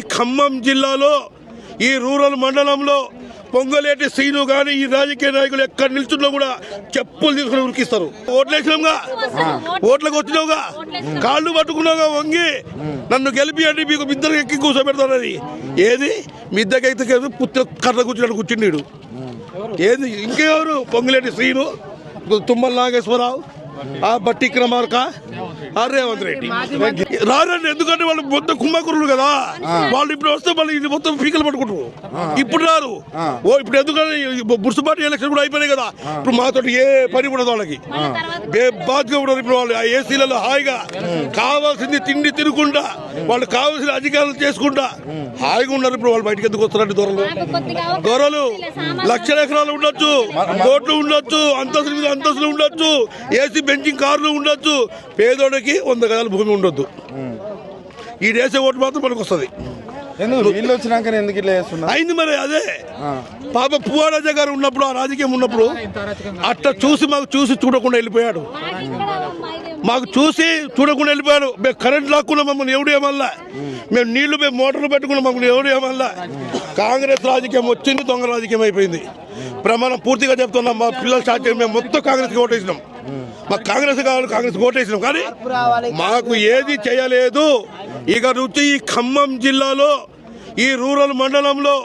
ఖమ్మం జిల్లాలో ఈ రూరల్ మండలంలో పొంగలేటి శ్రీను గాని ఈ రాజకీయ నాయకులు ఎక్కడ నిల్చున్నా కూడా చెప్పులు తీసుకుని ఉరికిస్తారు. ఓట్లేసినావుగా, ఓట్లకు వచ్చినావుగా, కాళ్ళు పట్టుకున్నావుగా వంగి నన్ను గెలిపియండి మీకు మిద్దరు ఎక్కి కూర్చోబెడతారని. ఏది మిద్దకైతే పుత్ర కర్ర కూర్చున్నాడు కూర్చుండీడు. ఏది ఇంకెవరు? పొంగలేటి శ్రీను, తుమ్మల నాగేశ్వరరావు, బట్టి క్రమార్క, రేవంత్ రెడ్డి రారండి. ఎందుకంటే వాళ్ళు మొత్తం కుంభకరులు కదా. వాళ్ళు ఇప్పుడు వస్తే మళ్ళీ ఇది మొత్తం పీకలు పట్టుకుంటారు. ఇప్పుడు రారు. ఇప్పుడు ఎందుకంటే మున్సిపాలిటీ ఎలక్షన్ కూడా అయిపోయినాయి కదా. ఇప్పుడు మాతో ఏ పని ఉండదు వాళ్ళకి. బాధ్యత ఉండదు. ఇప్పుడు వాళ్ళు ఏసీలలో హాయిగా కావాల్సింది తిండి తినకుండా వాళ్ళు కావాల్సిన అధికారులు చేసుకుంటా హాయిగా ఉన్నారు. ఇప్పుడు వాళ్ళు బయటకు ఎందుకు వస్తారండి? దొరలు లక్షల ఎకరాలు ఉండొచ్చు, కోట్లు ఉండొచ్చు, అంతస్తుల మీద అంతస్తులు ఉండొచ్చు, ఏసీ బెంచింగ్ కార్లు ఉండొచ్చు. పేదోడికి 100 గజాల భూమి ఉండొద్దు. ఈ దేశ ఓటు మాత్రం మనకు వస్తుంది. అయింది మరి. అదే పాప పువ్వారాజా గారు ఉన్నప్పుడు, ఆ రాజకీయం ఉన్నప్పుడు అట్లా చూసి మాకు చూసి చూడకుండా వెళ్ళిపోయాడు. మాకు చూసి చూడకుండా వెళ్ళిపోయాడు. మేము కరెంట్ లాక్కున్నాం, మమ్మల్ని ఎవడు ఏమల్లా. మేము నీళ్లు మేము మోటార్లు పెట్టుకున్నాం, మమ్మల్ని ఎవడు ఏమల్లా. కాంగ్రెస్ రాజకీయం వచ్చింది, దొంగ రాజకీయం అయిపోయింది. ప్రమాణం పూర్తిగా చెప్తున్నాం. మా పిల్లలు స్టార్ట్ చేసి మేము మొత్తం కాంగ్రెస్కి ఓటేసినాం. మాకు కాంగ్రెస్ కావాలి, కాంగ్రెస్ ఓటేసినాం. కానీ మాకు ఏది చేయలేదు. ఇక నుంచి ఈ ఖమ్మం జిల్లాలో ఈ రూరల్ మండలంలో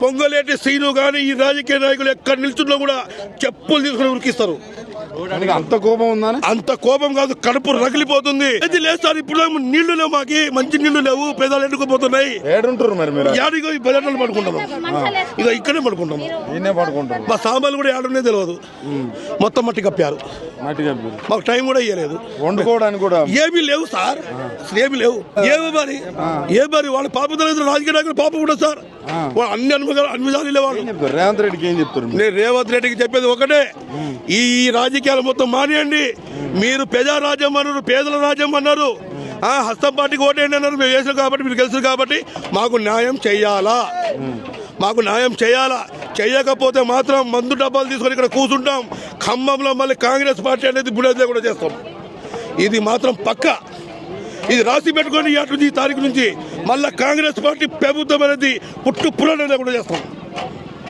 పొంగలేటి శ్రీను గాని ఈ రాజకీయ నాయకులు ఎక్కడ నిల్చున్నా కూడా చెప్పులు తీసుకుని ఉరికిస్తారు. అంత కోపం ఉందా? అంత కోపం కాదు, కడుపు రగిలిపోతుంది. ఇది లేదు సార్. ఇప్పుడు నీళ్లు లేవు, మాకి మంచి నీళ్లు లేవు. పేదలు ఎండుకుపోతున్నాయి. యాడిగో ఈ బజార్లో పడుకుంటాము. ఇక ఇక్కడే పడుకుంటాము. మా సామాన్లు కూడా ఏడునే తెలియదు. మొత్తం మట్టి కప్పారు. మాకు టైం కూడా ఇవ్వలేదు. వండుకోవడానికి కూడా ఏమీ లేవు సార్. ఏమి లేవు. ఏ మరి వాళ్ళ పాపం తెలియదు. రాజకీయ నాయకులు పాపం కూడా సార్. అన్ని అనుమతి లేవాడు. రేవంత్ రెడ్డికి ఏం చెప్తారు? నేను రేవంత్ రెడ్డికి చెప్పేది ఒకటే, ఈ రాజకీయాలు మొత్తం మానేయండి. మీరు ప్రజారాజ్యం అన్నారు, పేదల రాజ్యం అన్నారు, హస్తం పార్టీకి ఓటేయండి అన్నారు. మేము వేసాం కాబట్టి, మీరు గెలిచారు కాబట్టి మాకు న్యాయం చెయ్యాలా. మాకు న్యాయం చేయాలా. చేయకపోతే మాత్రం మందు డబ్బాలు తీసుకొని ఇక్కడ కూర్చుంటాం. ఖమ్మంలో మళ్ళీ కాంగ్రెస్ పార్టీ అనేది బుడేదే కూడా చేస్తాం. ఇది మాత్రం పక్క. ఇది రాసి పెట్టుకొని 8 తారీఖు నుంచి మళ్ళీ కాంగ్రెస్ పార్టీ ప్రభుత్వం అనేది పుట్టు పురాణం కూడా చేస్తాం.